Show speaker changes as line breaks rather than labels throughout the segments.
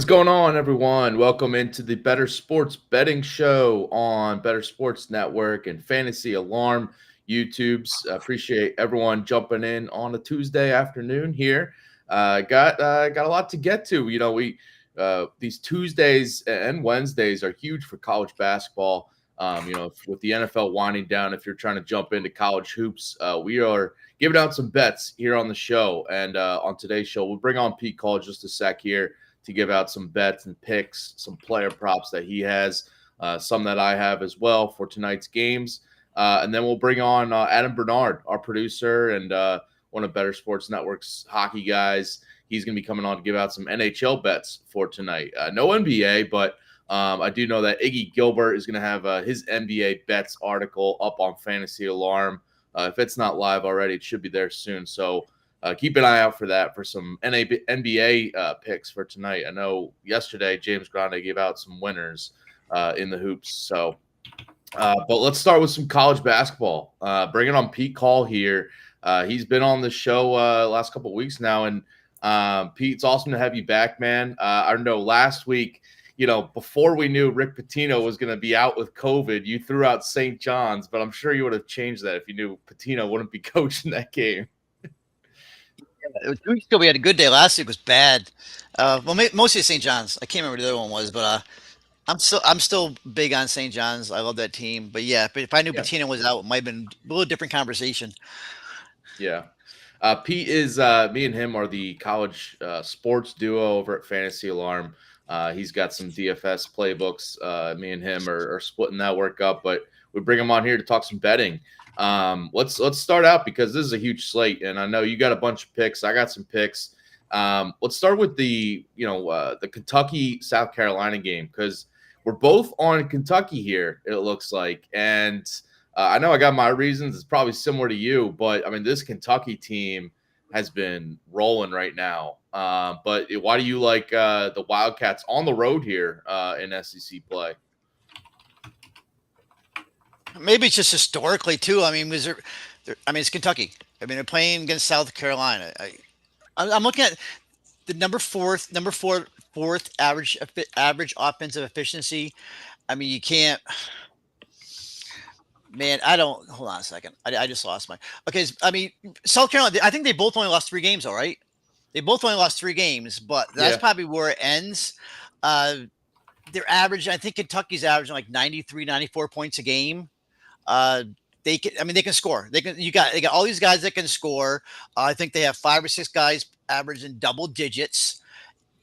going on, everyone? Welcome into the Bettor Sports Betting Show on Bettor Sports Network and Fantasy Alarm YouTubes. Appreciate everyone jumping in on a Tuesday afternoon here. Got a lot to get to. These Tuesdays and Wednesdays are huge for college basketball. With the NFL winding down, if you're trying to jump into college hoops, we are giving out some bets here on the show. And on today's show, we'll bring on Pete Call just a sec here to give out some bets and picks, some player props that he has, some that I have as well for tonight's games. And then we'll bring on Adam Bernard, our producer and one of Bettor Sports Network's hockey guys. He's going to be coming on to give out some NHL bets for tonight. No NBA, but I do know that Iggy Gilbert is going to have his NBA bets article up on Fantasy Alarm. If it's not live already, it should be there soon. So keep an eye out for that for some NBA picks for tonight. I know yesterday James Grande gave out some winners in the hoops. So, but let's start with some college basketball. Bringing on Pete Call here. He's been on the show last couple of weeks now, and Pete, it's awesome to have you back, man. I know last week, before we knew Rick Pitino was going to be out with COVID, you threw out St. John's, but I'm sure you would have changed that if you knew Pitino wouldn't be coaching that game.
It was 2 weeks ago. We had a good day. Last week was bad. Mostly St. John's. I can't remember what the other one was, but I'm still big on St. John's. I love that team. But yeah, if I knew Pitino was out, it might have been a little different conversation.
Yeah. Pete is me and him are the college sports duo over at Fantasy Alarm. He's got some DFS playbooks. Me and him are splitting that work up, but we bring him on here to talk some betting. Let's start out because this is a huge slate, and I know you got a bunch of picks. I got some picks. Let's start with the Kentucky South Carolina game because we're both on Kentucky here. It looks like, and I know I got my reasons. It's probably similar to you, but I mean this Kentucky team has been rolling right now. But why do you like the Wildcats on the road here in SEC play?
Maybe it's just historically too. I mean, it's Kentucky. I mean, they're playing against South Carolina. I'm looking at the fourth average offensive efficiency. I mean, you can't. Man, hold on a second. I just lost my. Okay, I mean, South Carolina. I think they both only lost 3 games. All right, they both only lost 3 games, but that's probably where it ends. Their average. I think Kentucky's averaging like 93, 94 points a game. They can score. They got all these guys that can score. I think they have 5 or 6 guys averaging double digits.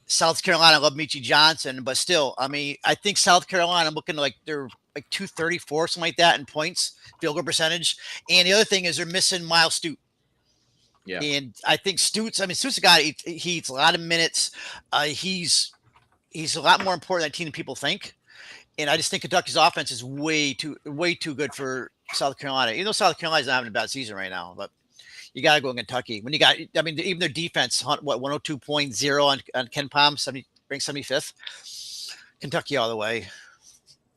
South Carolina, I love Michi Johnson, but still, I mean, I think South Carolina, I'm looking like they're like 234, something like that in points, field goal percentage. And the other thing is they're missing Miles Stute. Yeah. And I think Stute's a guy, he eats a lot of minutes. He's a lot more important than people think. And I just think Kentucky's offense is way too good for South Carolina. Even though South Carolina's not having a bad season right now, but you got to go in Kentucky. When you got, I mean, even their defense, 102.0 on Ken Palm, ranked 75th. Kentucky all the way.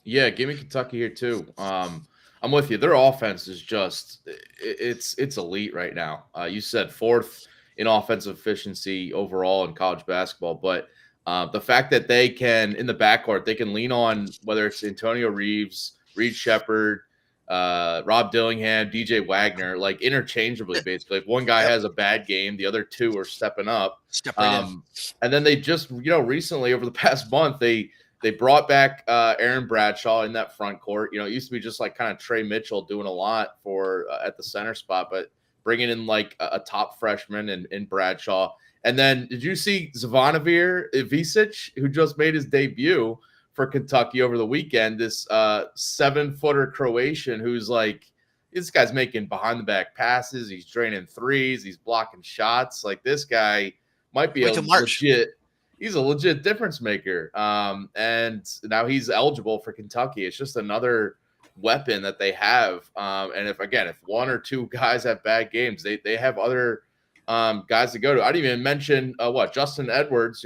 Yeah, give me Kentucky here too. I'm with you. Their offense is just it's elite right now. You said 4th in offensive efficiency overall in college basketball, but the fact that they can, in the backcourt, they can lean on whether it's Antonio Reeves, Reed Shepherd, Rob Dillingham, DJ Wagner, like interchangeably, basically. If one guy has a bad game, the other 2 are stepping up. And then they just, recently over the past month, they brought back Aaron Bradshaw in that front court. It used to be just like kind of Trey Mitchell doing a lot for at the center spot, but bringing in like a top freshman in Bradshaw. And then did you see Zvonimir Ivicic, who just made his debut for Kentucky over the weekend? This 7-footer Croatian who's like, this guy's making behind-the-back passes. He's draining threes. He's blocking shots. Like, this guy might be he's a legit difference maker. And now he's eligible for Kentucky. It's just another weapon that they have. And if 1 or 2 guys have bad games, they have other guys to go to. I didn't even mention Justin Edwards,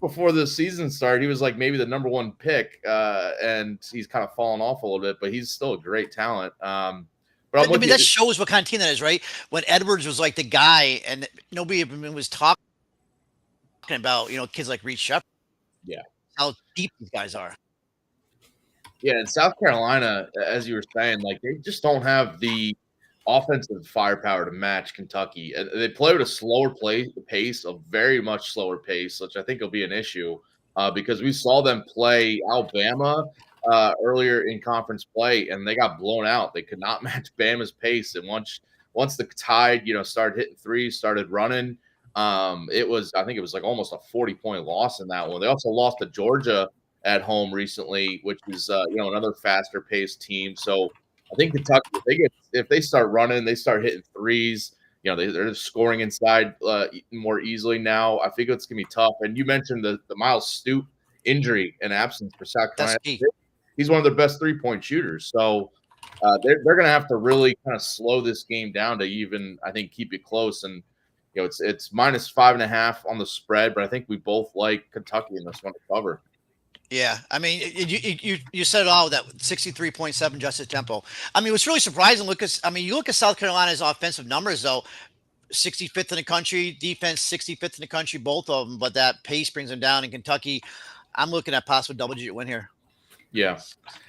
before the season started, he was like maybe the number 1 pick, and he's kind of fallen off a little bit, but he's still a great talent. But
that shows what kind of team that is, right? When Edwards was like the guy, and nobody even was talking talking about, kids like Reed Sheppard.
Yeah.
How deep these guys are.
Yeah, in South Carolina, as you were saying, like they just don't have the offensive firepower to match Kentucky. And they play at a slower pace, a very much slower pace, which I think will be an issue because we saw them play Alabama earlier in conference play, and they got blown out. They could not match Bama's pace, and once the Tide, started hitting threes, started running, I think it was like almost a 40-point loss in that one. They also lost to Georgia at home recently, which is another faster paced team. So I think Kentucky, if they start running, they start hitting threes. They're scoring inside more easily now. I think it's gonna be tough. And you mentioned the Miles Stoop injury and absence for South Carolina. He's one of their best 3-point shooters. So they're gonna have to really kind of slow this game down to even, I think, keep it close. And it's -5.5 on the spread, but I think we both like Kentucky in this one to cover.
Yeah, I mean, you said it all with that 63.7 adjusted tempo. I mean, what's really surprising, Lucas. I mean, you look at South Carolina's offensive numbers, though, 65th in the country, defense 65th in the country, both of them. But that pace brings them down. In Kentucky, I'm looking at possible double-digit win here.
Yeah,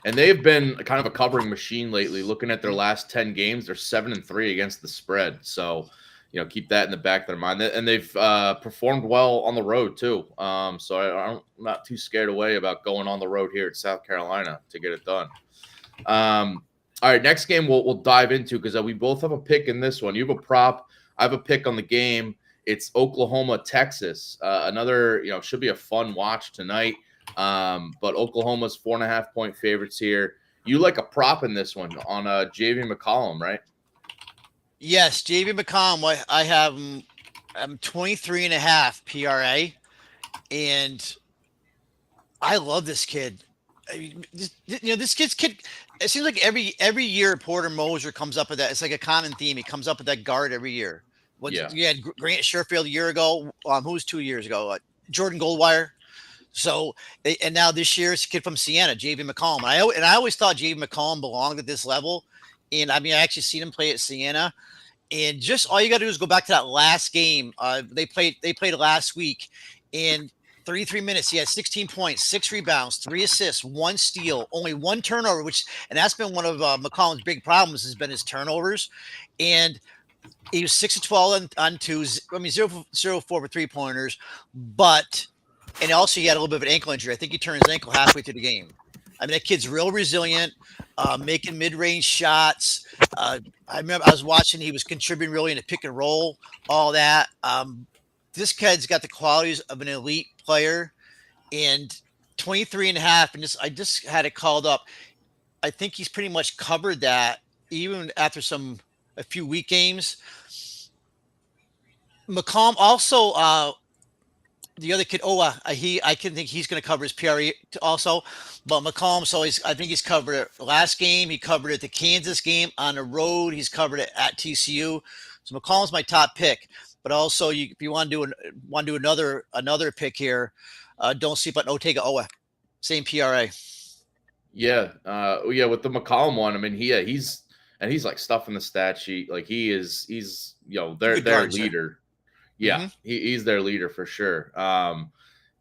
and they've been kind of a covering machine lately. Looking at their last 10 games, they're 7-3 against the spread. So, keep that in the back of their mind. And they've performed well on the road too. So I'm not too scared away about going on the road here at South Carolina to get it done. All right, next game we'll dive into because we both have a pick in this one. You have a prop. I have a pick on the game. It's Oklahoma, Texas. Another, should be a fun watch tonight. But Oklahoma's 4.5-point favorites here. You like a prop in this one on JV McCollum, right?
Yes, JV McCollum. I have 23.5 PRA, and I love this kid. This kid. It seems like every year Porter Moser comes up with that. It's like a common theme. He comes up with that guard every year. You had Grant Sherfield a year ago. Who was 2 years ago? Jordan Goldwire. So, and now this year it's a kid from Siena, JV McCollum. And I always thought JV McCollum belonged at this level. And I mean, I actually seen him play at Siena. And just all you got to do is go back to that last game. They played last week. In 33 minutes, he had 16 points, 6 rebounds, 3 assists, 1 steal, only 1 turnover, and that's been one of McCollum's big problems has been his turnovers. And he was 6 of 12 on twos. I mean, 0 for 4 for 3-pointers. And also he had a little bit of an ankle injury. I think he turned his ankle halfway through the game. I mean, that kid's real resilient, making mid-range shots. I remember I was watching, he was contributing really in the pick and roll, all that. This kid's got the qualities of an elite player, and 23.5. And I just had it called up. I think he's pretty much covered that even after a few weak games. McCollum also, the other kid, I can think he's going to cover his PRE also, but McCollum. So I think he's covered it last game. He covered it the Kansas game on the road. He's covered it at TCU. So McCollum's my top pick. But also, if you want to do another pick here, don't sleep on Otega Owa, same PRA.
Yeah, with the McCollum one, I mean, he's like stuffing the stat sheet. Like he's their leader. Yeah, he's their leader for sure.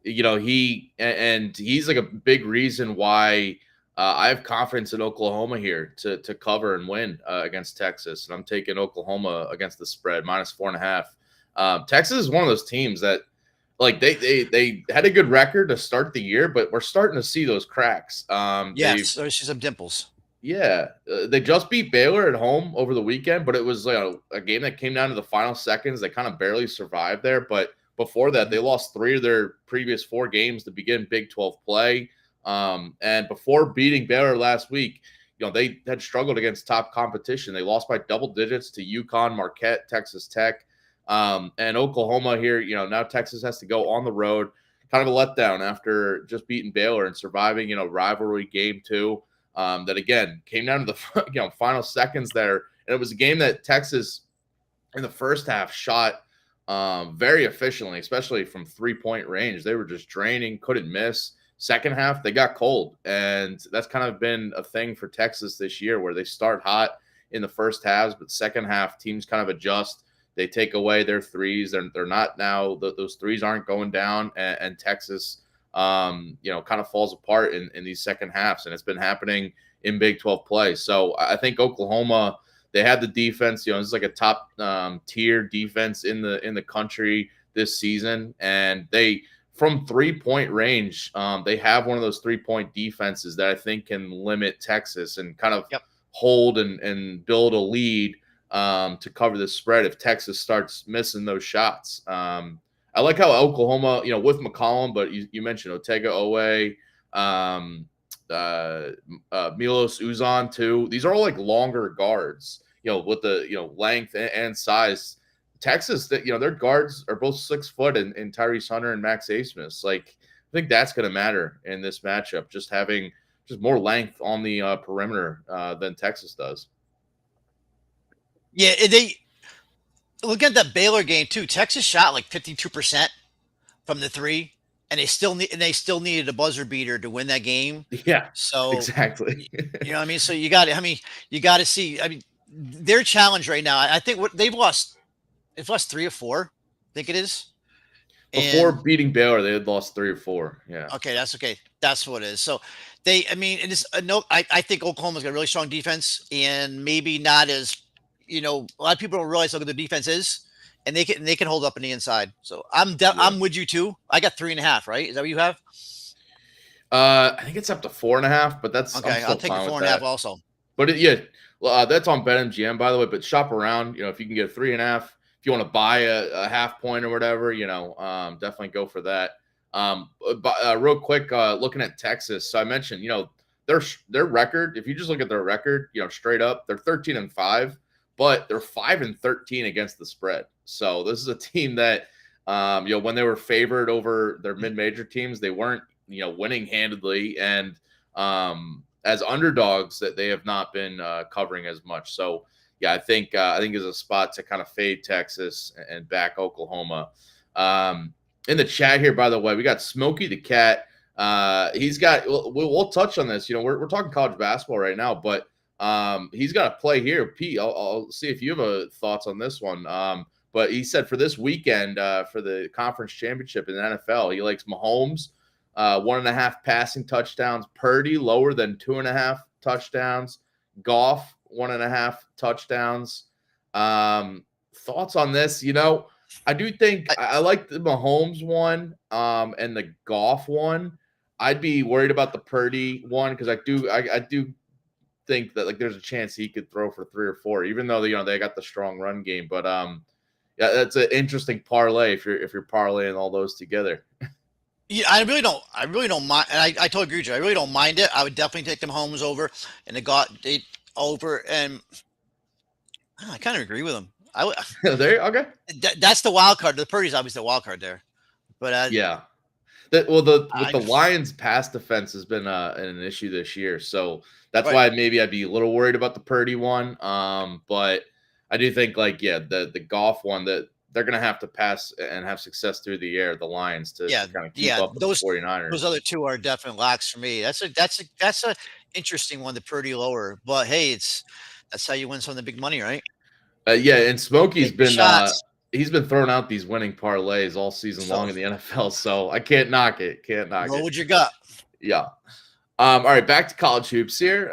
He's like a big reason why I have confidence in Oklahoma here to cover and win against Texas. And I'm taking Oklahoma against the spread -4.5. Texas is one of those teams that like they had a good record to start the year, but we're starting to see those cracks.
Yes, there's some dimples.
Yeah, they just beat Baylor at home over the weekend, but it was a game that came down to the final seconds. They kind of barely survived there, but before that, they lost 3 of their previous 4 games to begin Big 12 play. And before beating Baylor last week, they had struggled against top competition. They lost by double digits to UConn, Marquette, Texas Tech, and Oklahoma here. Now Texas has to go on the road, kind of a letdown after just beating Baylor and surviving, rivalry game 2. That again came down to the final seconds there, and it was a game that Texas in the first half shot very efficiently, especially from 3-point range. They were just draining, couldn't miss. Second half, they got cold, and that's kind of been a thing for Texas this year, where they start hot in the first halves, but second half teams kind of adjust. they take away their threes. They're not now. Those threes aren't going down, and Texas, kind of falls apart in these second halves, and it's been happening in Big 12 play. So I think Oklahoma, they have the defense. This is like a top tier defense in the country this season, and they, from 3-point range, they have one of those 3-point defenses that I think can limit Texas and kind of hold and build a lead to cover the spread if Texas starts missing those shots. I like how Oklahoma, with McCollum, but you mentioned Otega Owe, Milos Uzan too. These are all like longer guards, with the length and size. Texas, that their guards are both 6 foot, and Tyrese Hunter and Max Abmas. Like, I think that's going to matter in this matchup. Just having more length on the perimeter than Texas does.
Yeah, they look at that Baylor game too. Texas shot like 52% from the 3, and they still needed a buzzer beater to win that game.
Yeah,
so
exactly.
You know what I mean? So you got to see. I mean, their challenge right now. I think what they've lost 3 or 4. I think it is.
Before beating Baylor, they had lost 3 or 4. Yeah.
Okay, that's okay. That's what it is. So I think Oklahoma's got a really strong defense, and maybe not as, a lot of people don't realize how good the defense is, and they can hold up on the inside. So I'm with you too. I got 3.5. Right? Is that what you have?
I think it's up to 4.5, but that's
okay. I'll take the 4.5 also.
But that's on BetMGM, by the way. But shop around. If you can get a 3.5. If you want to buy a half point or whatever, definitely go for that. But real quick, looking at Texas. So I mentioned, their record. If you just look at their record, straight up, they're 13-5, but they're 5-13 against the spread. So this is a team that, when they were favored over their mid-major teams, they weren't, winning handedly, and as underdogs, that they have not been covering as much. So. Yeah, I think is a spot to kind of fade Texas and back Oklahoma. In the chat here, by the way, we got Smokey the Cat. He's got. We'll touch on this. We're talking college basketball right now, but he's got a play here. Pete, I'll see if you have thoughts on this one. But he said for this weekend, for the conference championship in the NFL, he likes Mahomes, 1.5 passing touchdowns. Purdy lower than 2.5 touchdowns. Goff, 1.5 touchdowns. Thoughts on this? I do think I like the Mahomes one and the Goff one. I'd be worried about the Purdy one because I do think that there's a chance he could throw for 3 or 4, even though they got the strong run game. But that's an interesting parlay if you're parlaying all those together.
Yeah, I really don't mind. And I totally agree with you. I really don't mind it. I would definitely take them Mahomes over and they over, and I kind of agree with him.
There, okay.
That's the wild card. The Purdy's obviously the wild card there, but
yeah. The Lions' pass defense has been an issue this year, so that's why maybe I'd be a little worried about the Purdy one. But I do think the Goff one, that they're going to have to pass and have success through the air, the Lions, to kind of keep up with the 49ers.
Those other two are definite locks for me. That's a interesting one, the Purdy lower. But hey, that's how you win some of the big money, right?
And Smokey's been he's been throwing out these winning parlays all season long in the NFL, so I can't knock it.
What would you got?
Yeah. All right, back to college hoops here.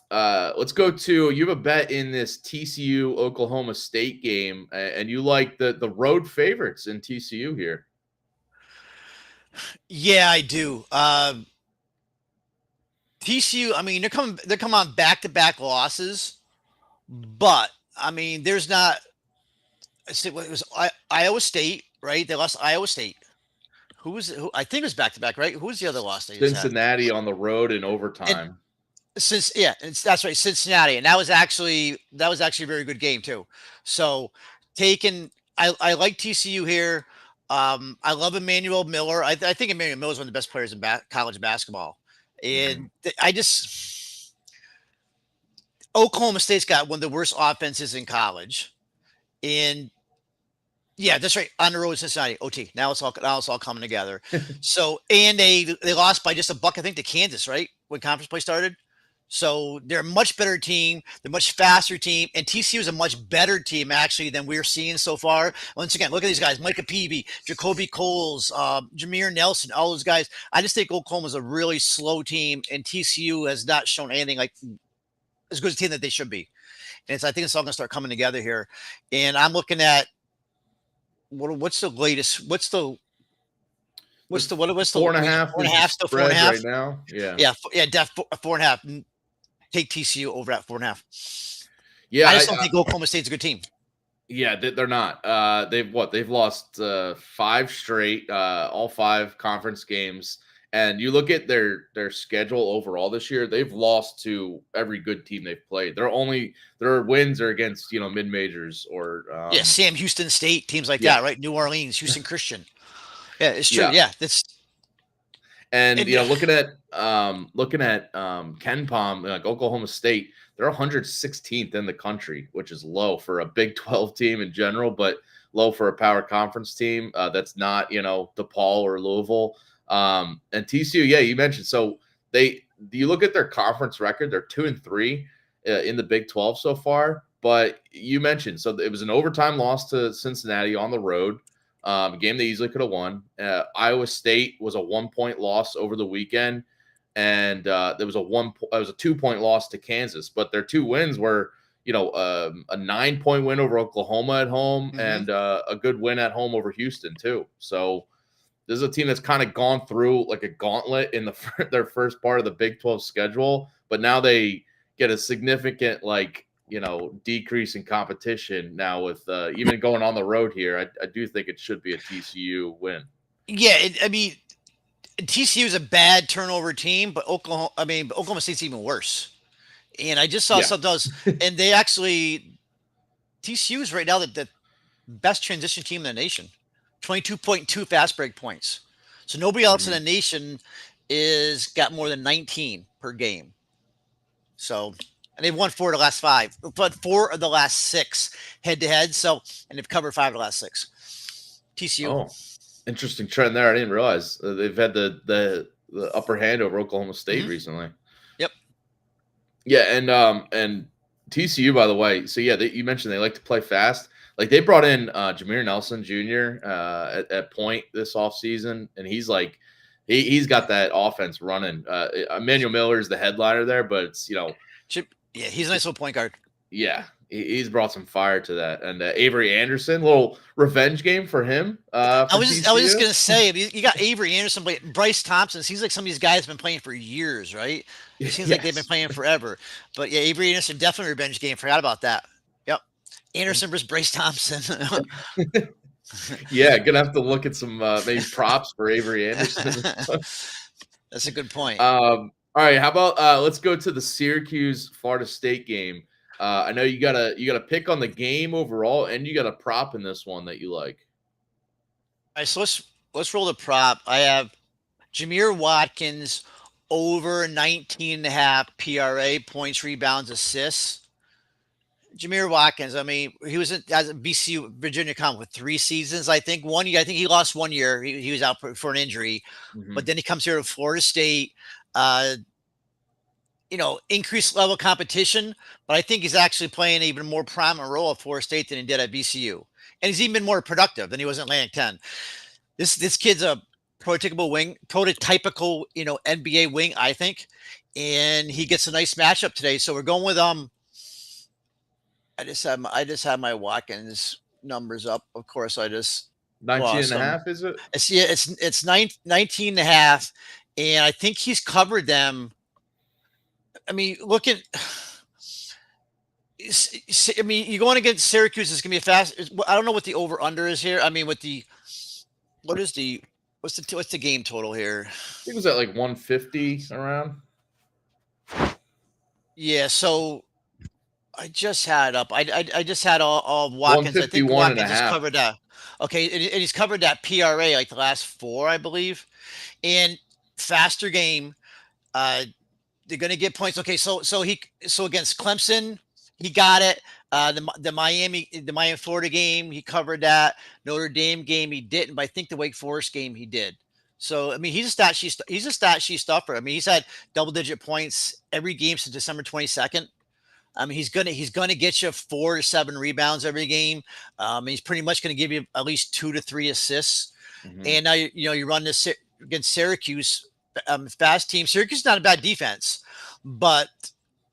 Let's go to, you have a bet in this TCU Oklahoma State game, and you like the road favorites in TCU here.
Yeah, I do. TCU, I mean, they're coming on back-to-back losses, but I mean, there's not. It was Iowa State, right? They lost Iowa State. Who I think it was back-to-back, right? Who was the other loss?
Cincinnati on the road in overtime.
That's right, Cincinnati, and that was actually a very good game too. So I like TCU here. I love Emmanuel Miller. I think Emmanuel Miller is one of the best players in college basketball, and Oklahoma State's got one of the worst offenses in college, and yeah, that's right. On the road, Cincinnati, OT. Now it's all coming together. So, and they lost by just a buck, I think, to Kansas, right, when conference play started. So they're a much better team. They're a much faster team. And TCU is a much better team, actually, than we're seeing so far. Once again, look at these guys. Micah Peavy, Jacoby Coles, Jameer Nelson, all those guys. I just think Oklahoma's a really slow team, and TCU has not shown anything like as good a team that they should be. And I think it's all going to start coming together here. And I'm looking at what's the latest? What's the
4.5?
4.5, still 4.5
right now.
Def 4.5. Take TCU over at 4.5.
Yeah,
I just don't think Oklahoma State's a good team.
Yeah, they're not. They've lost 5 straight, all 5 conference games. And you look at their schedule overall this year, they've lost to every good team they've played. Their wins are against mid majors or
Sam Houston State, teams like that, right? New Orleans, Houston Christian. Yeah, it's true. Yeah, that's.
And looking at Ken Palm, like Oklahoma State, they're 116th in the country, which is low for a Big 12 team in general, but low for a power conference team. That's not DePaul or Louisville. And TCU, you mentioned. So you look at their conference record, they're 2-3 in the Big 12 so far. But you mentioned, so it was an overtime loss to Cincinnati on the road. A game they easily could have won. Iowa State was a 1-point loss over the weekend, and there was a 2-point loss to Kansas. But their 2 wins were, a 9-point win over Oklahoma at home and a good win at home over Houston too. So this is a team that's kind of gone through like a gauntlet in their first part of the Big 12 schedule, but now they get a significant decrease in competition now with even going on the road here. I do think it should be a TCU win.
Yeah, TCU is a bad turnover team, but Oklahoma State's even worse. And I just saw something else, and they actually TCU is right now the best transition team in the nation, 22.2 fast break points. So nobody else in the nation is got more than 19 per game. So. And they've won 4 of the last 5, but 4 of the last 6 head-to-head. So, and they've covered 5 of the last 6. TCU.
Oh, interesting trend there. I didn't realize they've had the upper hand over Oklahoma State recently.
Yep.
Yeah, and TCU, by the way. So you mentioned they like to play fast. Like they brought in Jameer Nelson Jr. At point this offseason, and he's like he's got that offense running. Emmanuel Miller is the headliner there, but it's
Yeah, he's a nice little point guard.
Yeah, he's brought some fire to that. And Avery Anderson, little revenge game for him.
I was just gonna say, you got Avery Anderson, Bryce Thompson. Seems like some of these guys have been playing for years, right? It seems like they've been playing forever. But yeah, Avery Anderson, definitely a revenge game. Forgot about that. Yep, Anderson versus Bryce Thompson.
Yeah, gonna have to look at some maybe props for Avery Anderson.
That's a good point.
All right, how about let's go to the Syracuse Florida State game. I know you got a pick on the game overall, and you got a prop in this one that you like.
All right, so let's roll the prop. I have Jameer Watkins over 19.5 PRA, points, rebounds, assists. Jameer Watkins, he was as a BCU Virginia Comp with 3 seasons, I think. I think he lost 1 year. He was out for an injury, but then he comes here to Florida State. Increased level competition, but I think he's actually playing an even more prominent role at Florida State than he did at BCU. And he's even been more productive than he was in Atlantic 10. This kid's a prototypical wing, NBA wing, I think. And he gets a nice matchup today. So we're going with I just have my Watkins numbers up. Of course, I just
19.5, is it?
It's 19.5. And I think he's covered them. Look at. You're going against Syracuse. It's gonna be a fast. I don't know what the over under is here. What's the game total here?
I think it was at like 150 around.
Yeah. So I just had up. I just had all Watkins. I think Watkins just covered that. Okay, and he's covered that PRA like the last 4, I believe, and faster game. They're going to get points. Okay, so against Clemson, he got it. The Miami Florida game, he covered that. Notre Dame game, he didn't, but I think the Wake Forest game he did. So I mean, he's a stat sheet stuffer. I mean, he's had double-digit points every game since December 22nd. I mean, he's gonna get you 4 to 7 rebounds every game. He's pretty much gonna give you at least 2 to 3 assists.
Mhm.
And now you run this against Syracuse, fast team. Syracuse is not a bad defense, but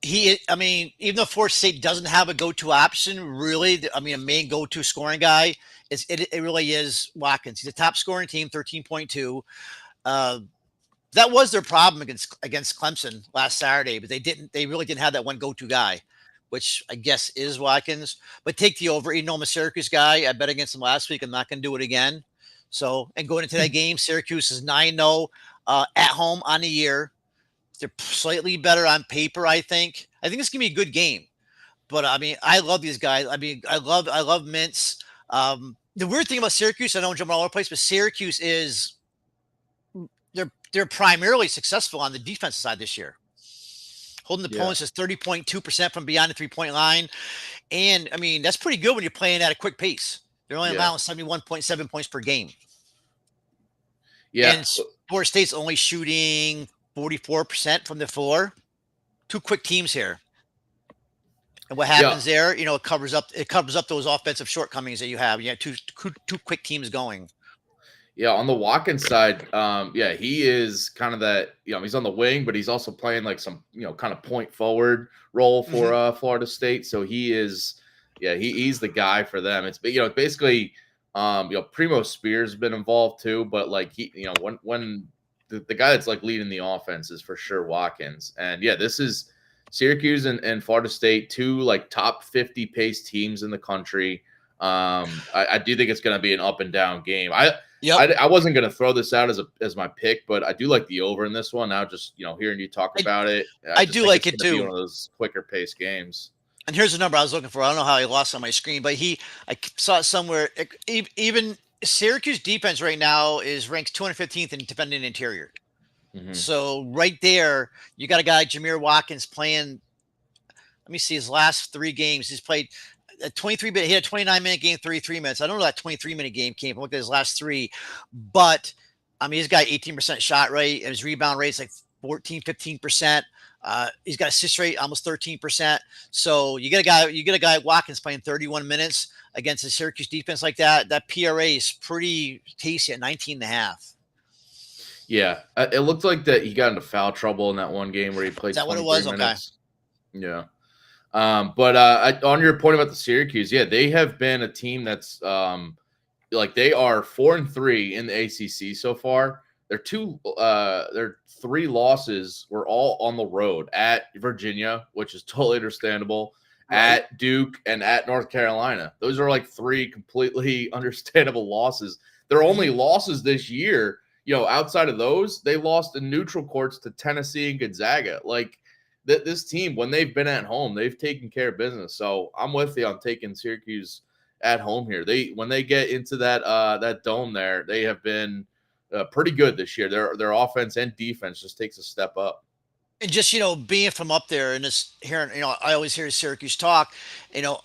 I mean, even though Florida State doesn't have a go-to option, really, I mean, a main go-to scoring guy, it really is Watkins. He's a top scoring team, 13.2. Uh, that was their problem against Clemson last Saturday, but they really didn't have that one go-to guy, which I guess is Watkins. But take the over. Even though I'm a Syracuse guy, I bet against them last week. I'm not going to do it again. So, and going into that game, Syracuse is 9-0 at home on the year. They're slightly better on paper, I think. I think it's going to be a good game. But I mean, I love these guys. I mean, I love Mintz. The weird thing about Syracuse, I don't jump all over the place, but Syracuse is they're primarily successful on the defensive side this year. Holding the opponents is 30.2% from beyond the 3-point line. And I mean, that's pretty good when you're playing at a quick pace. They're only allowing 71.7 points per game.
Yeah.
And Florida State's only shooting 44% from the floor. Two quick teams here. And what happens there, it covers up those offensive shortcomings that you have. You have two quick teams going.
Yeah, on the Watkins side, he is kind of that, he's on the wing, but he's also playing like some, kind of point forward role for Florida State. So he is, he's the guy for them. It's, basically, Primo Spears has been involved too, but like when the guy that's like leading the offense is for sure Watkins. And this is Syracuse and Florida State, two like top 50 pace teams in the country. I do think it's going to be an up and down game. I wasn't going to throw this out as my pick, but I do like the over in this one. Now, just hearing you talk about it,
I do like it too.
One of those quicker pace games.
And here's the number I was looking for. I don't know how I lost on my screen, but I saw it somewhere. Even Syracuse defense right now is ranked 215th in defending interior. Mm-hmm. So right there, you got a guy, Jameer Watkins, playing. Let me see his last 3 games. He's played a 23-minute. He had a 29-minute game, 33 minutes. I don't know that 23-minute game came from. Look at his last 3, but I mean, he's got 18% shot rate, and his rebound rate's like 15%. He's got assist rate almost 13%. So you get a guy Watkins playing 31 minutes against a Syracuse defense like that. That PRA is pretty tasty at 19.5.
Yeah, it looked like that he got into foul trouble in that one game where he played.
Is that what it was?
Minutes. Okay. Yeah. But on your point about the Syracuse, they have been a team that's they are 4-3 in the ACC so far. Their 3 losses were all on the road at Virginia, which is totally understandable, at Duke, and at North Carolina. Those are like 3 completely understandable losses. Their only losses this year, outside of those, they lost in neutral courts to Tennessee and Gonzaga. Like this team, when they've been at home, they've taken care of business. So I'm with you on taking Syracuse at home here. When they get into that dome there, they have been pretty good this year. Their offense and defense just takes a step up.
And just, being from up there and just hearing, I always hear Syracuse talk,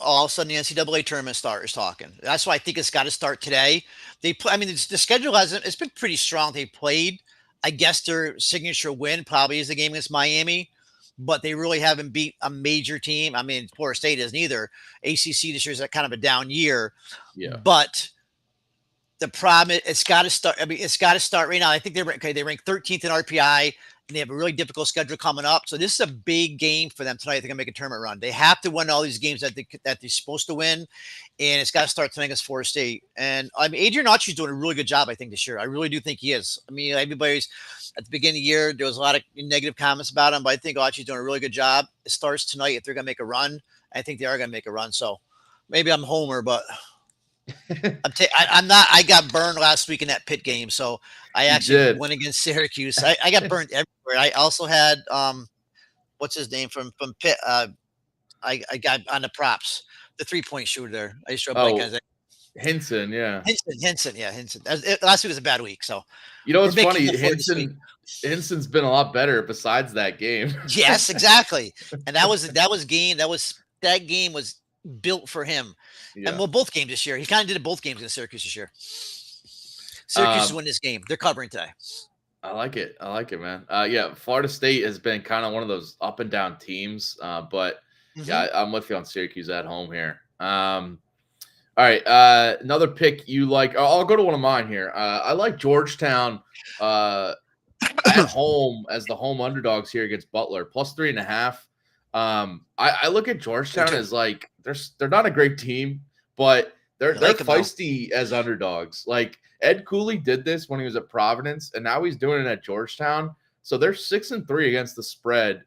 all of a sudden the NCAA tournament is talking. That's why I think it's got to start today. The schedule it's been pretty strong. They played, I guess their signature win probably is the game against Miami, but they really haven't beat a major team. I mean, Florida State isn't either. ACC this year is kind of a down year.
Yeah.
But the problem, it's got to start. I mean, it's got to start right now. I think they rank 13th in RPI. And they have a really difficult schedule coming up. So this is a big game for them tonight. They're going to make a tournament run. They have to win all these games that they're supposed to win. And it's got to start tonight against Florida State. And I mean, Adrian Autry's doing a really good job, I think, this year. I really do think he is. I mean, everybody's at the beginning of the year, there was a lot of negative comments about him, but I think Autry's doing a really good job. It starts tonight. If they're going to make a run, I think they are going to make a run. So maybe I'm Homer, but I'm not. I got burned last week in that Pitt game, so I actually went against Syracuse. I got burned everywhere. I also had what's his name from Pitt. I got on the props, the 3-point shooter there. I just
Hinson, yeah.
Hinson. Last week was a bad week, so
it's funny. Hinson's been a lot better besides that game.
Yes, exactly. And that game was built for him. Yeah. And both games this year. He kind of did it both games in Syracuse this year. Syracuse win this game. They're covering today.
I like it. I like it, man. Yeah, Florida State has been kind of one of those up and down teams, but yeah, I'm with you on Syracuse at home here. All right, another pick you like. I'll go to one of mine here. I like Georgetown at home as the home underdogs here against Butler, plus 3.5. I look at Georgetown as like they're not a great team, but they're feisty as underdogs. Like Ed Cooley did this when he was at Providence, and now he's doing it at Georgetown. So they're 6-3 against the spread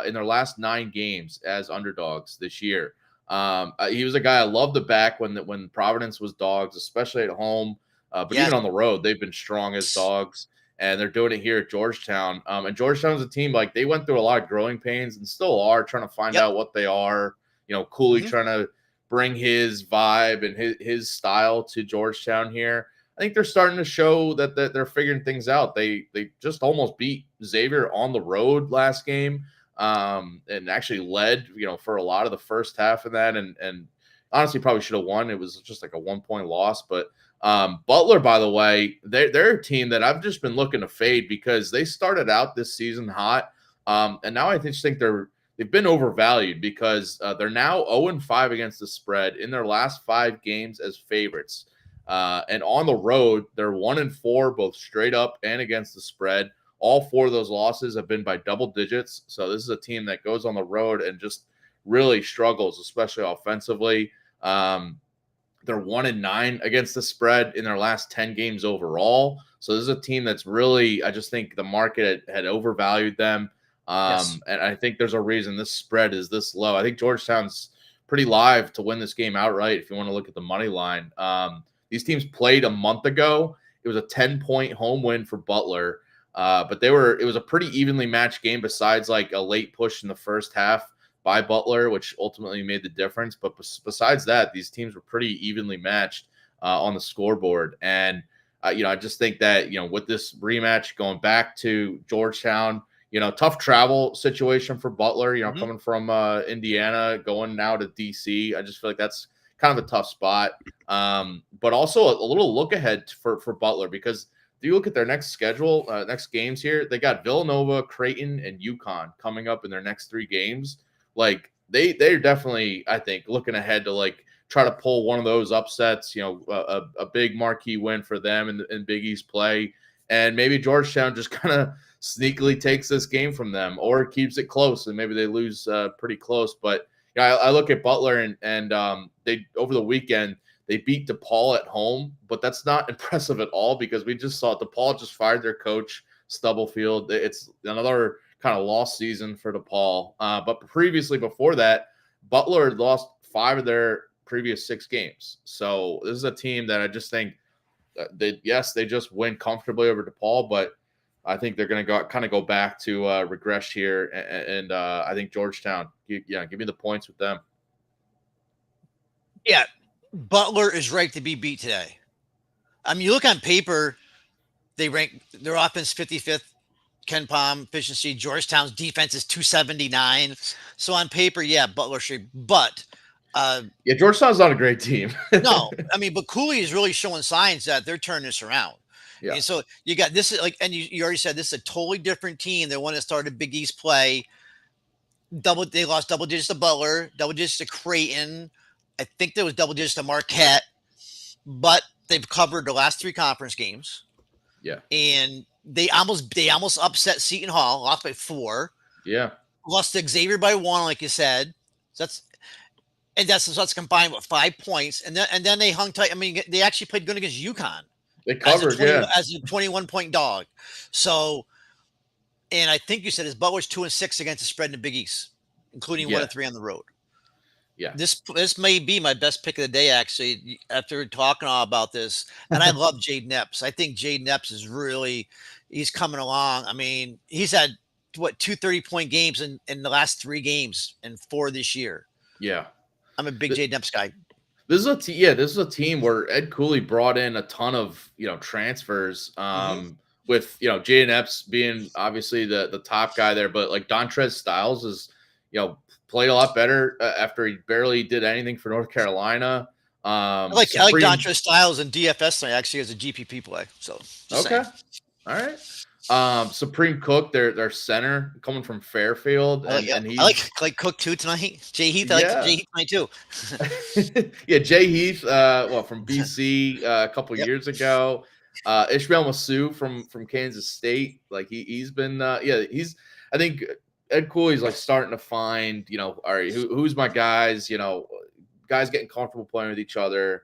in their last 9 games as underdogs this year. He was a guy I loved to back when Providence was dogs, especially at home. But even on the road, they've been strong as dogs, and they're doing it here at Georgetown. And Georgetown's a team, like, they went through a lot of growing pains and still are trying to find out what they are. You know, Cooley trying to bring his vibe and his style to Georgetown here. I think they're starting to show that they're figuring things out. They just almost beat Xavier on the road last game. And actually led, for a lot of the first half of that, and honestly probably should have won. It was just like a 1-point loss. But Butler, by the way, they're a team that I've just been looking to fade because they started out this season hot, and now I just think they've been overvalued because they're now 0-5 against the spread in their last 5 games as favorites, and on the road they're 1-4 both straight up and against the spread. All 4 of those losses have been by double digits. So this is a team that goes on the road and just really struggles, especially offensively. They're 1-9 against the spread in their last 10 games overall. So this is a team that's really, I just think the market had overvalued them. And I think there's a reason this spread is this low. I think Georgetown's pretty live to win this game outright if you want to look at the money line. These teams played a month ago. It was a 10-point home win for Butler. But it was a pretty evenly matched game besides like a late push in the first half by Butler, which ultimately made the difference. But besides that, these teams were pretty evenly matched on the scoreboard. And, I just think that, with this rematch going back to Georgetown, tough travel situation for Butler, coming from Indiana, going now to DC. I just feel like that's kind of a tough spot. But also a little look ahead for Butler because if you look at their next schedule, next games here, they got Villanova, Creighton, and UConn coming up in their next 3 games. Like they're definitely, I think, looking ahead to like try to pull one of those upsets. A big marquee win for them in Big East play, and maybe Georgetown just kind of sneakily takes this game from them or keeps it close, and maybe they lose pretty close. But I look at Butler and they over the weekend. They beat DePaul at home, but that's not impressive at all because we just saw DePaul just fired their coach, Stubblefield. It's another kind of lost season for DePaul. But previously, before that, Butler had lost 5 of their previous 6 games. So this is a team that I just think they just win comfortably over DePaul, but I think they're going to go back to regress here. And I think Georgetown, give me the points with them.
Yeah. Butler is right to be beat today. I mean, you look on paper, they rank their offense 55th, Ken Palm efficiency. Georgetown's defense is 279. So on paper, Butler should. But
Georgetown's not a great team.
No, I mean, but Cooley is really showing signs that they're turning this around. Yeah. And so you got this, and you already said this is a totally different team than one that started Big East play. They lost double digits to Butler, double digits to Creighton. I think there was double digits to Marquette, but they've covered the last 3 conference games.
Yeah.
And they almost upset Seton Hall, lost by 4.
Yeah.
Lost to Xavier by 1, like you said. So that's combined with 5 points. And then they hung tight. I mean, they actually played good against UConn.
They covered,
as a 21-point dog. So, and I think you said his Butler's 2-6 against the spread in the Big East, including 1-3 on the road.
Yeah,
this may be my best pick of the day, actually, after talking all about this. And I love Jade Epps. I think Jade Epps is he's coming along. I mean, he's had 2 30-point games in the last 3 games and 4 this year.
Yeah.
I'm a big Jade Epps guy.
This is a team where Ed Cooley brought in a ton of, transfers, with, Jaden Epps being obviously the top guy there, but like Dontrez Styles is, played a lot better after he barely did anything for North Carolina.
I like Dontre Styles and DFS tonight actually as a GPP play. So just
okay,
saying.
all right. Supreme Cook, their center coming from Fairfield, and he's
I like Cook too tonight. Jay Heath, I like
yeah.
Jay Heath tonight too.
Yeah, Jay Heath, from BC a couple
Yep.
years ago. Ishmael Masu from Kansas State, like he's been he's I think Ed Cooley's like starting to find, all right, who's my guys, guys getting comfortable playing with each other.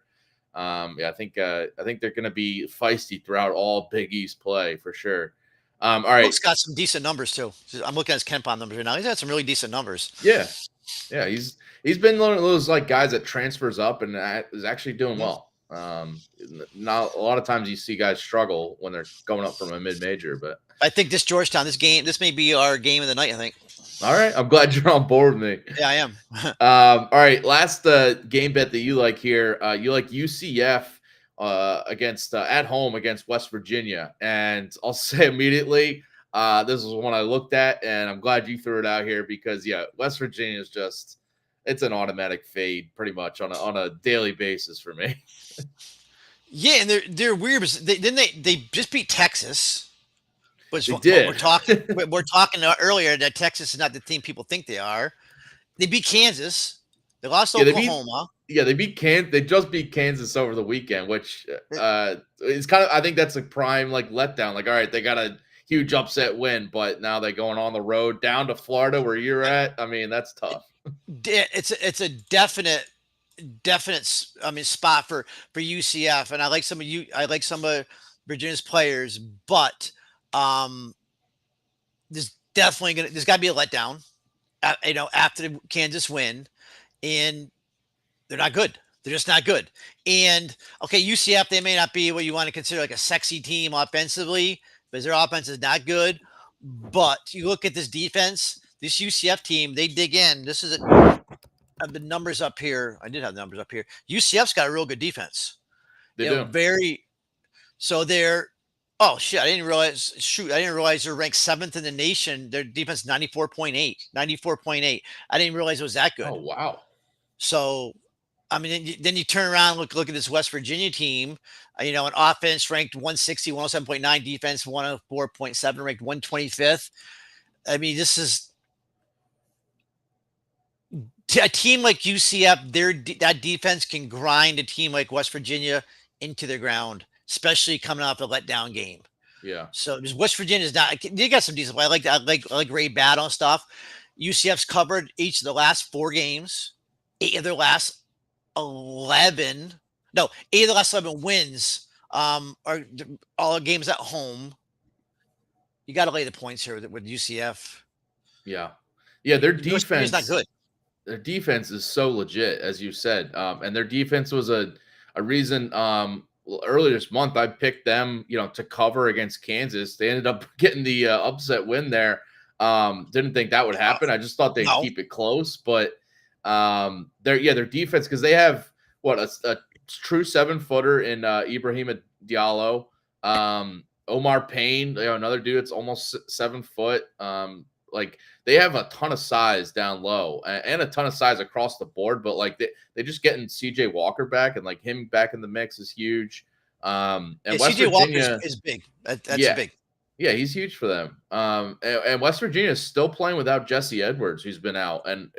I think they're going to be feisty throughout all Big East play for sure. All right,
Cook's got some decent numbers too. I'm looking at his KenPom numbers right now. He's had some really decent numbers.
Yeah, he's been one of those like guys that transfers up and is actually doing well. Not a lot of times you see guys struggle when they're going up from a mid-major, but
I think this Georgetown, this may be our game of the night. I think.
All right, I'm glad you're on board with me.
Yeah, I am.
All right, last game bet that you like here. You like UCF against at home against West Virginia, and I'll say immediately, this is one I looked at, and I'm glad you threw it out here because West Virginia is just it's an automatic fade pretty much on a daily basis for me.
Yeah, and they're weird. They just beat Texas. Which
they did.
We're talking earlier that Texas is not the team people think they are. They beat Kansas. They lost Oklahoma.
They beat Kansas. They just beat Kansas over the weekend, which is kind of. I think that's a prime like letdown. Like, all right, they got a huge upset win, but now they're going on the road down to Florida where you're at. I mean, that's tough.
It's a definite. I mean, spot for UCF, and I like some of Virginia's players, but. There's got to be a letdown, after the Kansas win, and they're not good. They're just not good. And okay, UCF, they may not be what you want to consider like a sexy team offensively, because their offense is not good. But you look at this defense, this UCF team, they dig in. This is the numbers up here. I did have the numbers up here. UCF's got a real good defense.
They do.
So they're. Oh shit! I didn't realize they're ranked 7th in the nation. Their defense 94.8. I didn't realize it was that good.
Oh wow!
So, I mean, then you turn around and look at this West Virginia team. An offense ranked 160, 107.9, defense 104.7, ranked 125th. I mean, this is a team like UCF. That defense can grind a team like West Virginia into the ground, especially coming off a letdown game.
Yeah.
So West Virginia is not. They got some decent play. I like Ray Battle and stuff. UCF's covered each of the last 4 games. 8 of their last 11. No, 8 of the last 11 wins. Are all games at home. You got to lay the points here with UCF.
Yeah. Their defense
is not good.
Their defense is so legit, as you said, and their defense was a reason. Earlier this month, I picked them, to cover against Kansas. They ended up getting the upset win there. Didn't think that would happen. I just thought they'd keep it close, but their defense, because they have a true 7-footer in Ibrahima Diallo, Omar Payne, another dude that's almost 7 foot. Like they have a ton of size down low and a ton of size across the board, but like they just getting CJ Walker back, and like him back in the mix is huge. And West
CJ
Virginia
Walker is big. That's big.
Yeah, he's huge for them. And West Virginia is still playing without Jesse Edwards, who's been out, and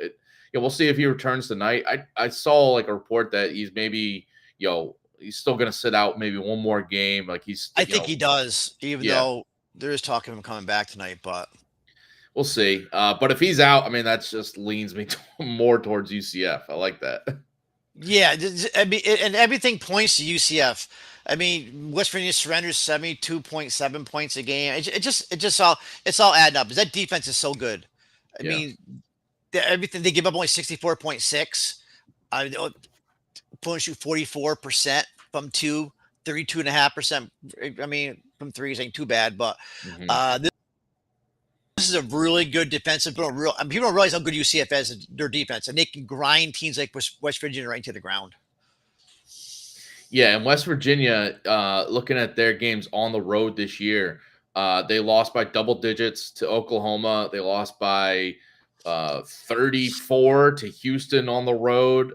we'll see if he returns tonight. I saw like a report that he's maybe he's still going to sit out maybe one more game. Like
I think he does, even though there is talk of him coming back tonight, but.
We'll see. But if he's out, I mean, that just leans me more towards UCF. I like that. Yeah,
I mean, and everything points to UCF. I mean, West Virginia surrenders 72.7 points a game. It's all adding up. That defense is so good. I mean, everything they give up only 64.6. Opponents shoot 44% from 2, 32.5%. I mean, from 3 ain't too bad, but this is a really good defensive. People don't realize how good UCF is their defense, and they can grind teams like West Virginia right into the ground.
Yeah, and West Virginia, looking at their games on the road this year, they lost by double digits to Oklahoma. They lost by 34 to Houston on the road.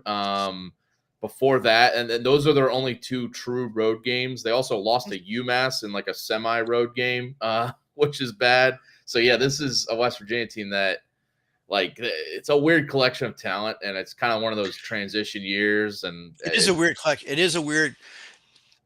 before that, and then those are their only 2 true road games. They also lost to UMass in like a semi-road game, which is bad. So yeah, this is a West Virginia team that, like, it's a weird collection of talent, and it's kind of one of those transition years. And
It is a weird collection. It is a weird.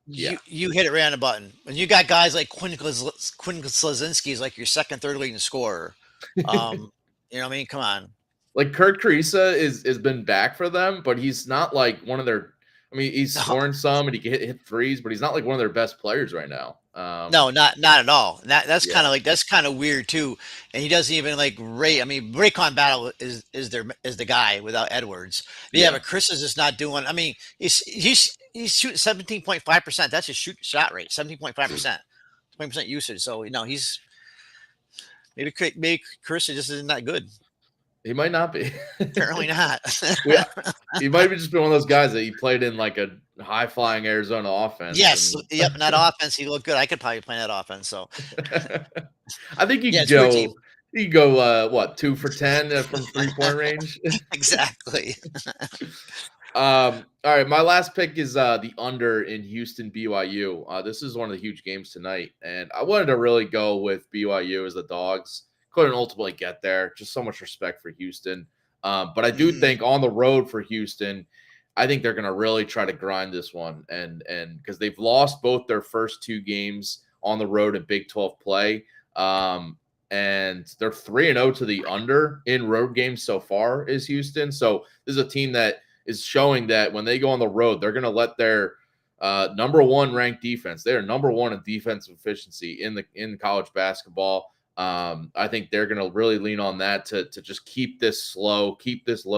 Yeah.
You hit it right on the button. When you got guys like Quinn Slazinski is like your second, third leading scorer. You know what I mean? Come on.
Like Kirk Teresa has been back for them, but he's not like one of their. I mean, he's scoring some and he can hit threes, but he's not like one of their best players right now.
No, not at all. That's kind of like that's kind of weird too. And he doesn't even like Ray. I mean, Raycon Battle is the guy without Edwards. But Chris is just not doing. I mean, he's shooting 17.5%. That's his shot rate, 17.5%, 20% usage. So he's maybe Chris is just isn't that good.
He might not be.
Apparently not.
He might have just been one of those guys that he played in like a high-flying Arizona offense.
Yes, yep. And that offense, he looked good. I could probably play that offense. So
I think you could go. You could go what 2 for 10 from 3-point range.
Exactly.
All right, my last pick is the under in Houston-BYU. This is one of the huge games tonight, and I wanted to really go with BYU as the dogs. Couldn't ultimately get there. Just so much respect for Houston. But I do think on the road for Houston, I think they're going to really try to grind this one. And because they've lost both their first 2 games on the road in Big 12 play. And they're 3-0 to the under in road games so far is Houston. So this is a team that is showing that when they go on the road, they're going to let their number 1 ranked defense. They are number 1 in defensive efficiency in college basketball. I think they're going to really lean on that to just keep this low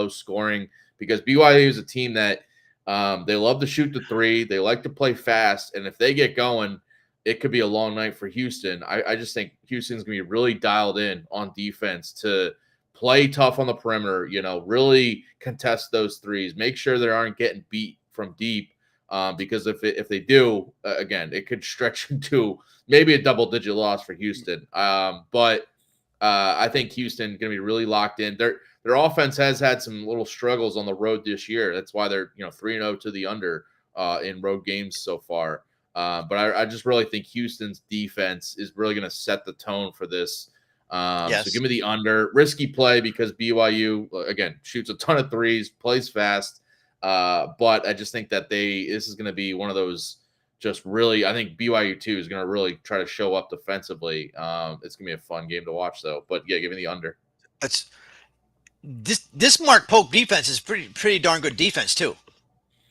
scoring, because BYU is a team that they love to shoot the 3. They like to play fast. And if they get going, it could be a long night for Houston. I just think Houston's going to be really dialed in on defense to play tough on the perimeter, really contest those threes, make sure they aren't getting beat from deep. Because if they do, again, it could stretch into maybe a double-digit loss for Houston. But I think Houston going to be really locked in. Their offense has had some little struggles on the road this year. That's why they're 3-0 to the under in road games so far. But I just really think Houston's defense is really going to set the tone for this.
Yes.
So give me the under. Risky play because BYU again shoots a ton of threes, plays fast. But I just think that this is going to be one of those just really, I think BYU too is going to really try to show up defensively. It's going to be a fun game to watch though, but yeah, give me the under.
This Mark Pope defense is pretty darn good defense too.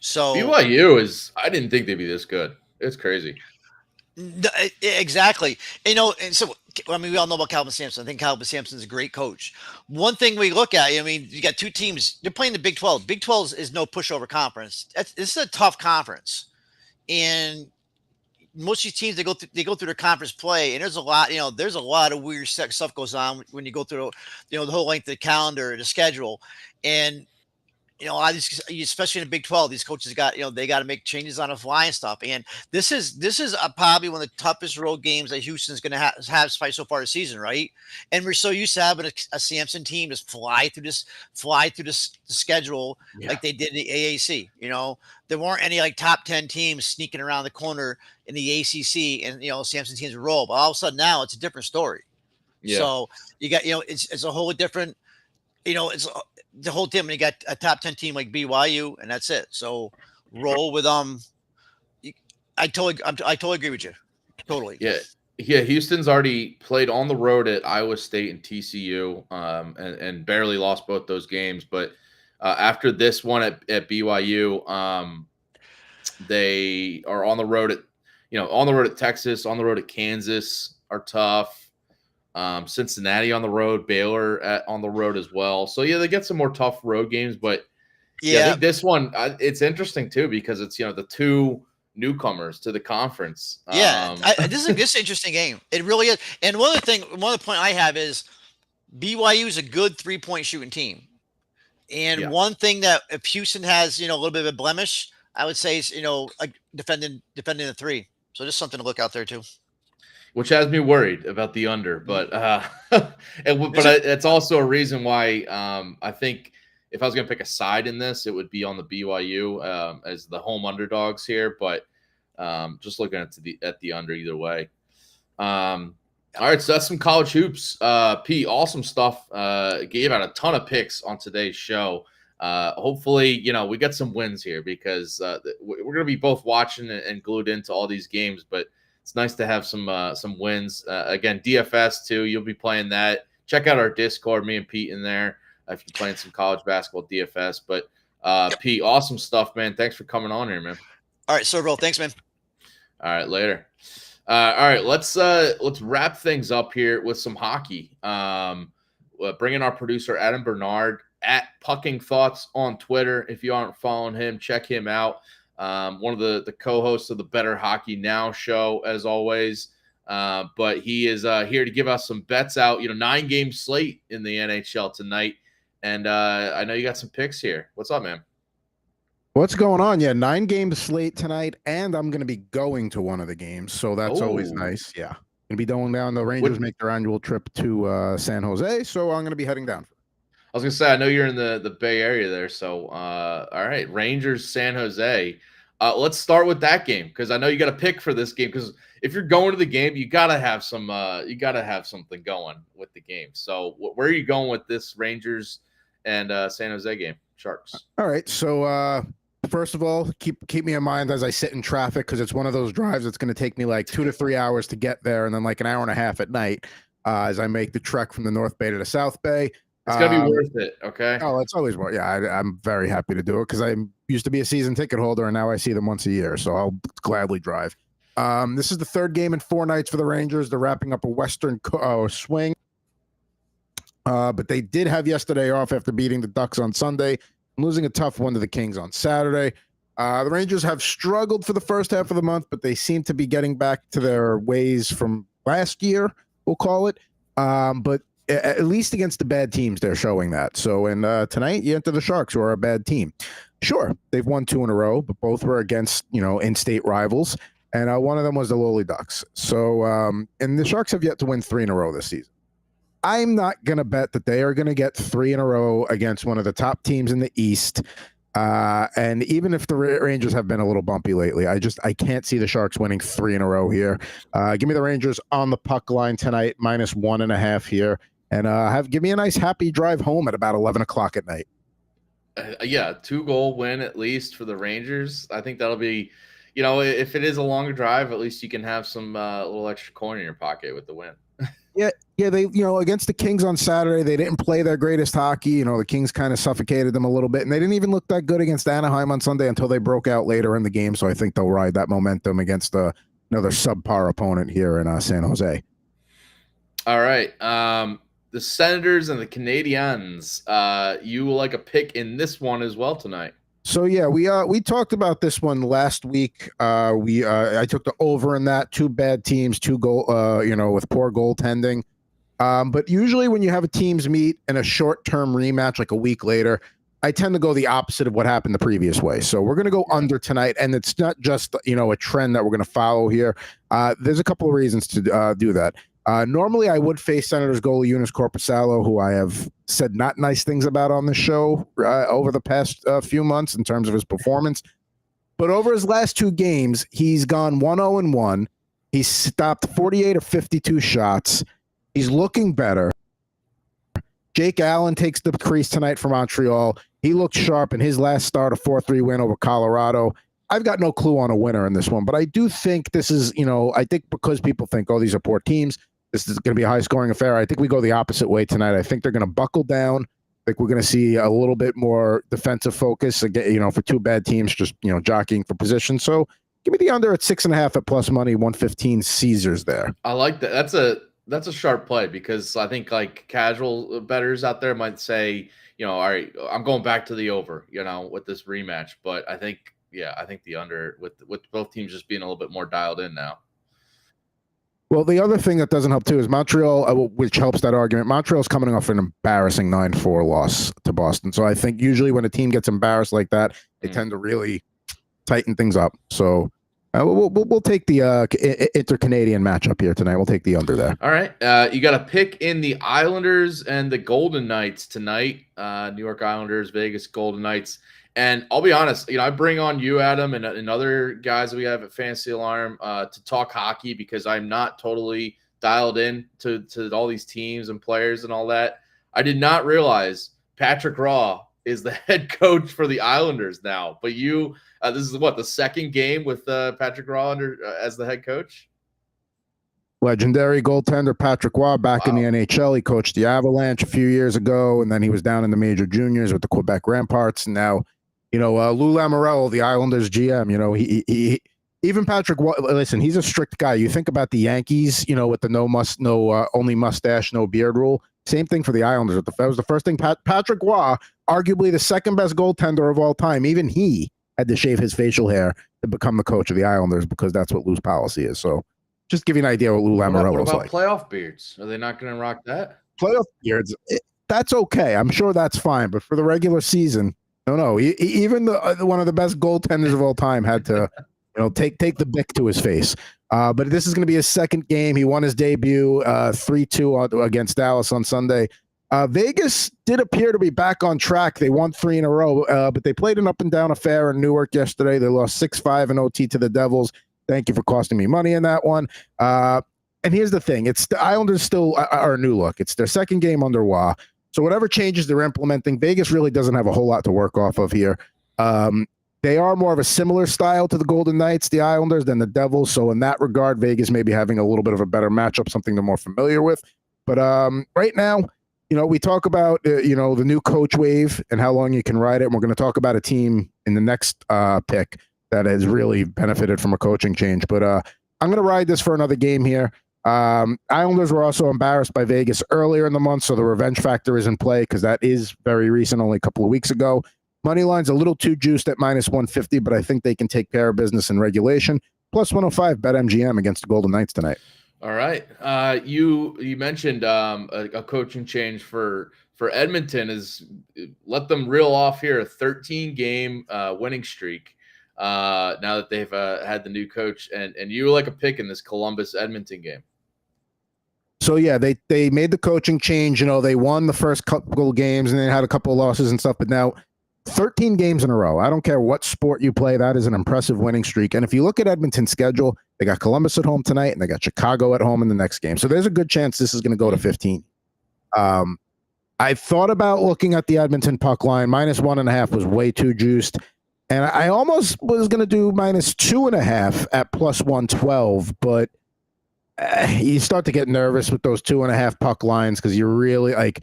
So
BYU I didn't think they'd be this good. It's crazy.
Exactly. And so, I mean, we all know about Calvin Sampson. I think Calvin Sampson's a great coach. One thing we look at, I mean, you got 2 teams. They're playing the Big 12. Big 12 is no pushover conference. This is a tough conference. And most of these teams, they go through their conference play, and there's a lot of weird stuff goes on when you go through, the whole length of the calendar, the schedule. And especially in the Big 12, these coaches they got to make changes on the fly and stuff. And this is probably one of the toughest road games that Houston's going to have fight so far this season, right? And we're so used to having a Sampson team just fly through the schedule like they did in the AAC. There weren't any like top 10 teams sneaking around the corner in the ACC, and Sampson teams roll. But all of a sudden now it's a different story. Yeah. So you got it's a whole different. It's the whole team. And you got a top 10 team like BYU, and that's it. So roll with I totally agree with you. Totally.
Yeah. Houston's already played on the road at Iowa State and TCU, and barely lost both those games. But after this one at BYU, they are on the road at Texas, on the road at Kansas are tough. Cincinnati on the road, Baylor on the road as well. So yeah, they get some more tough road games, but I think this one it's interesting too because it's the 2 newcomers to the conference.
Yeah, this is an interesting game. It really is. And one of the point I have is BYU is a good 3-point shooting team. And one thing that if Houston has a little bit of a blemish, I would say is defending the 3. So just something to look out there too.
Which has me worried about the under, but it's also a reason why I think if I was going to pick a side in this, it would be on the BYU as the home underdogs here. But just looking at the under either way. All right, so that's some college hoops. Pete, awesome stuff. Gave out a ton of picks on today's show. Hopefully, we get some wins here because we're going to be both watching and glued into all these games. But it's nice to have some wins. Again, DFS too. You'll be playing that. Check out our Discord. Me and Pete in there if you're playing some college basketball DFS. But Pete, awesome stuff, man. Thanks for coming on here, man.
All right, Servo. Thanks, man.
All right, later. All right, let's wrap things up here with some hockey. Bring in our producer Adam Bernard at Pucking Thoughts on Twitter. If you aren't following him, check him out. One of the co-hosts of the Better Hockey Now show, as always. But he is here to give us some bets out. 9-game slate in the NHL tonight, and I know you got some picks here. What's up, man?
What's going on? Yeah, 9-game slate tonight, and I'm going to be going to one of the games, so that's always nice. Yeah, going to be going down. The Rangers make their annual trip to San Jose, so I'm going to be heading down.
I was going to say, I know you're in the Bay Area there, so all right, Rangers, San Jose. Let's start with that game because I know you got a pick for this game because if you're going to the game, you got to have something going with the game. So where are you going with this Rangers and San Jose game? Sharks.
All right, so first of all, keep me in mind as I sit in traffic because it's one of those drives that's going to take me like 2 to 3 hours to get there, and then like an hour and a half at night as I make the trek from the North Bay to the South Bay.
It's gonna be worth it, okay?
Oh, it's always worth. Yeah, I'm very happy to do it because I used to be a season ticket holder, and now I see them once a year, so I'll gladly drive. This is the third game in 4 nights for the Rangers. They're wrapping up a Western swing, but they did have yesterday off after beating the Ducks on Sunday, losing a tough one to the Kings on Saturday. The Rangers have struggled for the first half of the month, but they seem to be getting back to their ways from last year, we'll call it. But at least against the bad teams, they're showing that. So, tonight you enter the Sharks, who are a bad team. Sure, they've won 2 in a row, but both were against, in-state rivals, and one of them was the lowly Ducks. So, and the Sharks have yet to win 3 in a row this season. I'm not going to bet that they are going to get 3 in a row against one of the top teams in the East. And even if the Rangers have been a little bumpy lately, I can't see the Sharks winning 3 in a row here. Give me the Rangers on the puck line tonight, -1.5 here. And give me a nice happy drive home at about 11 o'clock at night.
Yeah, 2-goal win at least for the Rangers. I think that'll be, if it is a longer drive, at least you can have some little extra coin in your pocket with the win.
Yeah, they, against the Kings on Saturday, they didn't play their greatest hockey. The Kings kind of suffocated them a little bit, and they didn't even look that good against Anaheim on Sunday until they broke out later in the game. So I think they'll ride that momentum against another subpar opponent here in San Jose.
All right. The Senators and the Canadiens. You like a pick in this one as well tonight.
So yeah, we talked about this one last week. I took the over in that. 2 bad teams, 2 goal, with poor goaltending. But usually when you have a teams meet in a short-term rematch, like a week later, I tend to go the opposite of what happened the previous way. So we're going to go under tonight, and it's not just a trend that we're going to follow here. There's a couple of reasons to do that. Normally, I would face Senators goalie Joonas Korpisalo, who I have said not nice things about on the show over the past few months in terms of his performance. But over his last 2 games, he's gone 1-0-1. He's stopped 48 of 52 shots. He's looking better. Jake Allen takes the crease tonight for Montreal. He looked sharp in his last start, a 4-3 win over Colorado. I've got no clue on a winner in this one, but I do think this is, I think because people think, these are poor teams, this is going to be a high-scoring affair. I think we go the opposite way tonight. I think they're going to buckle down. I think we're going to see a little bit more defensive focus, again, for 2 bad teams, just, jockeying for position. So give me the under at 6.5 at plus money, 115 Caesars there.
I like that. That's a sharp play because I think like casual bettors out there might say, all right, I'm going back to the over, with this rematch. But I think the under with both teams just being a little bit more dialed in now.
Well, the other thing that doesn't help too is Montreal, which helps that argument. Montreal's coming off an embarrassing 9-4 loss to Boston. So I think usually when a team gets embarrassed like that, they tend to really tighten things up. So We'll take the inter-Canadian matchup here tonight. We'll take the under there.
All right. You got a pick in the Islanders and the Golden Knights tonight. New York Islanders, Vegas Golden Knights. And I'll be honest, I bring on you, Adam, and other guys that we have at Fantasy Alarm to talk hockey because I'm not totally dialed in to all these teams and players and all that. I did not realize Patrick Roy is the head coach for the Islanders now. But you, this is the second game with Patrick Roy as the head coach?
Legendary goaltender Patrick Roy back in the NHL. He coached the Avalanche a few years ago, and then he was down in the major juniors with the Quebec Ramparts. And now, Lou Lamoriello, the Islanders GM, he even Patrick Roy, listen, he's a strict guy. You think about the Yankees, with the only mustache, no beard rule. Same thing for the Islanders. That was the first thing. Patrick Roy, arguably the second best goaltender of all time, even he had to shave his facial hair to become the coach of the Islanders because that's what Lou's policy is. So just give you an idea what Lou Lamoriello is like.
What about playoff beards? Are they not going to rock that?
Playoff beards, that's okay. I'm sure that's fine. But for the regular season, no. Even one of the best goaltenders of all time had to take the bick to his face. But this is going to be his second game. He won his debut 3-2 against Dallas on Sunday. Vegas did appear to be back on track. They won 3 in a row, but they played an up-and-down affair in Newark yesterday. They lost 6-5 in OT to the Devils. Thank you for costing me money in that one. And here's the thing. It's the Islanders still are a new look. It's their second game under Roy. So whatever changes they're implementing, Vegas really doesn't have a whole lot to work off of here. They are more of a similar style to the Golden Knights, the Islanders, than the Devils. So in that regard, Vegas may be having a little bit of a better matchup, something they're more familiar with. But right now, we talk about, the new coach wave and how long you can ride it. And we're going to talk about a team in the next pick that has really benefited from a coaching change. But I'm going to ride this for another game here. Islanders were also embarrassed by Vegas earlier in the month, so the revenge factor is in play because that is very recent, only a couple of weeks ago. Money line's a little too juiced at -150, but I think they can take care of business in regulation. +105 BetMGM against the Golden Knights tonight.
All right. You mentioned a coaching change for Edmonton is let them reel off here a 13-game winning streak now that they've had the new coach. And you like a pick in this Columbus-Edmonton game.
So, yeah, they made the coaching change. They won the first couple of games and then had a couple of losses and stuff. But now 13 games in a row. I don't care what sport you play. That is an impressive winning streak. And if you look at Edmonton's schedule, they got Columbus at home tonight and they got Chicago at home in the next game. So there's a good chance this is going to go to 15. I thought about looking at the Edmonton puck line. -1.5 was way too juiced. And I almost was going to do -2.5 at +112. But you start to get nervous with those 2.5 puck lines because you're really like,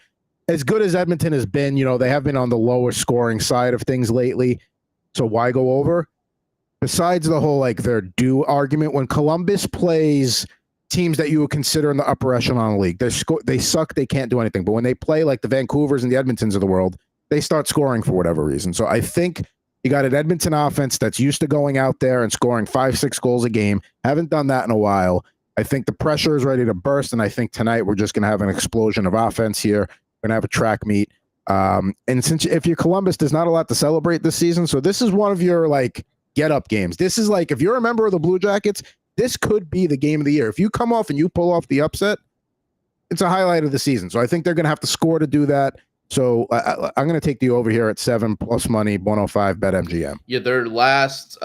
as good as Edmonton has been, they have been on the lower scoring side of things lately. So why go over? Besides the whole their due argument, when Columbus plays teams that you would consider in the upper echelon of the league, they suck, they can't do anything. But when they play like the Vancouvers and the Edmontons of the world, they start scoring for whatever reason. So I think you got an Edmonton offense that's used to going out there and scoring 5-6 goals a game. Haven't done that in a while. I think the pressure is ready to burst, and I think tonight we're just going to have an explosion of offense here. Going to have a track meet. And since if you're Columbus, there's not a lot to celebrate this season. So this is one of your get up games. This is if you're a member of the Blue Jackets, this could be the game of the year. If you come off and you pull off the upset, it's a highlight of the season. So I think they're going to have to score to do that. So I'm going to take the over here at 7 plus money, 105 BetMGM.
Yeah, their last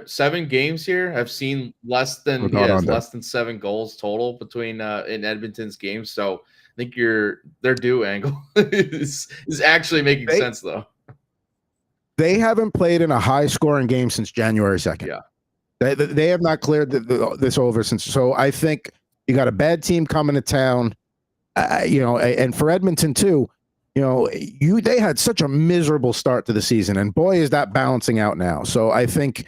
7 games here have seen less than 7 goals total between in Edmonton's games. So I think their due angle is actually making sense though.
They haven't played in a high scoring game since January 2nd.
Yeah,
they have not cleared this over since. So I think you got a bad team coming to town, and for Edmonton too. They had such a miserable start to the season, and boy, is that balancing out now. So I think,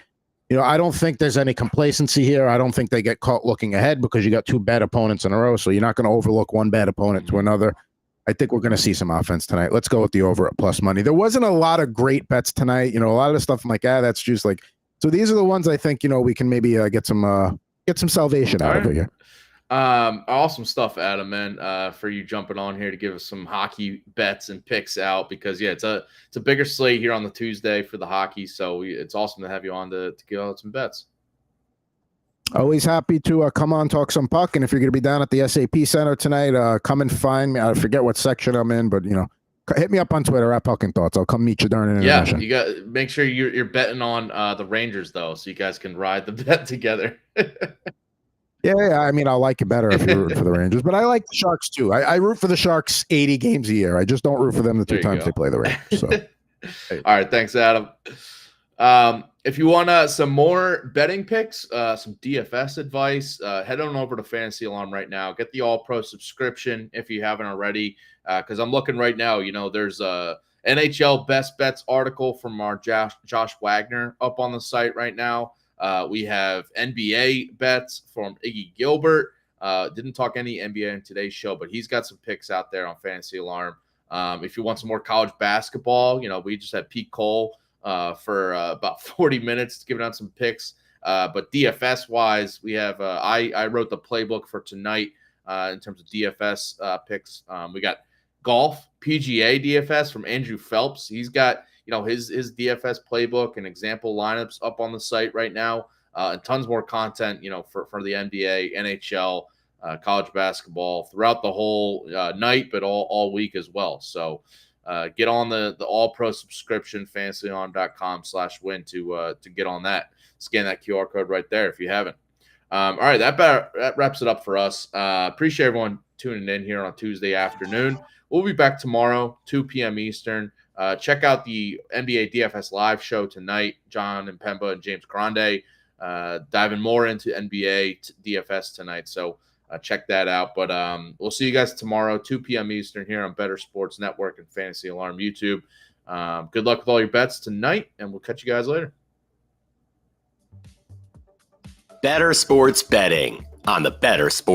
I don't think there's any complacency here. I don't think they get caught looking ahead because you got 2 bad opponents in a row. So you're not going to overlook one bad opponent to another. I think we're going to see some offense tonight. Let's go with the over at plus money. There wasn't a lot of great bets tonight. A lot of the stuff I'm like, that's just so these are the ones I think, we can maybe get some salvation out of it here.
Awesome stuff, Adam, man, for you jumping on here to give us some hockey bets and picks out, because it's a bigger slate here on the Tuesday for the hockey. So it's awesome to have you on to give out some bets.
Always happy to come on, talk some puck. And if you're going to be down at the SAP Center tonight, come and find me. I forget what section I'm in, but hit me up on Twitter at Puck and Thoughts. I'll come meet you during an intermission.
You got make sure you're betting on the Rangers though, so you guys can ride the bet together.
Yeah. I mean, I'll like it better if you're rooting for the Rangers, but I like the Sharks too. I root for the Sharks 80 games a year. I just don't root for them the two times they play the Rangers. So,
All right, thanks, Adam. If you want some more betting picks, some DFS advice, head on over to Fantasy Alarm right now. Get the All-Pro subscription if you haven't already, because I'm looking right now. There's a NHL Best Bets article from our Josh Wagner up on the site right now. We have NBA bets from Iggy Gilbert. Didn't talk any NBA in today's show, but he's got some picks out there on Fantasy Alarm. If you want some more college basketball, we just had Pete Cole for about 40 minutes giving out some picks. But DFS wise, we have I wrote the playbook for tonight in terms of DFS picks. We got golf PGA DFS from Andrew Phelps. He's got his DFS playbook and example lineups up on the site right now, and tons more content for the NBA, NHL, college basketball throughout the whole night, but all week as well. So get on the All-Pro subscription, fantasyalarm.com/win to get on that. Scan that QR code right there if you haven't. All right, that wraps it up for us. Appreciate everyone tuning in here on Tuesday afternoon. We'll be back tomorrow, 2 p.m. Eastern. Check out the NBA DFS live show tonight. John and Pemba and James Grande diving more into NBA DFS tonight. So check that out. But we'll see you guys tomorrow, 2 p.m. Eastern here on Bettor Sports Network and Fantasy Alarm YouTube. Good luck with all your bets tonight, and we'll catch you guys later.
Bettor Sports Betting on the Bettor Sports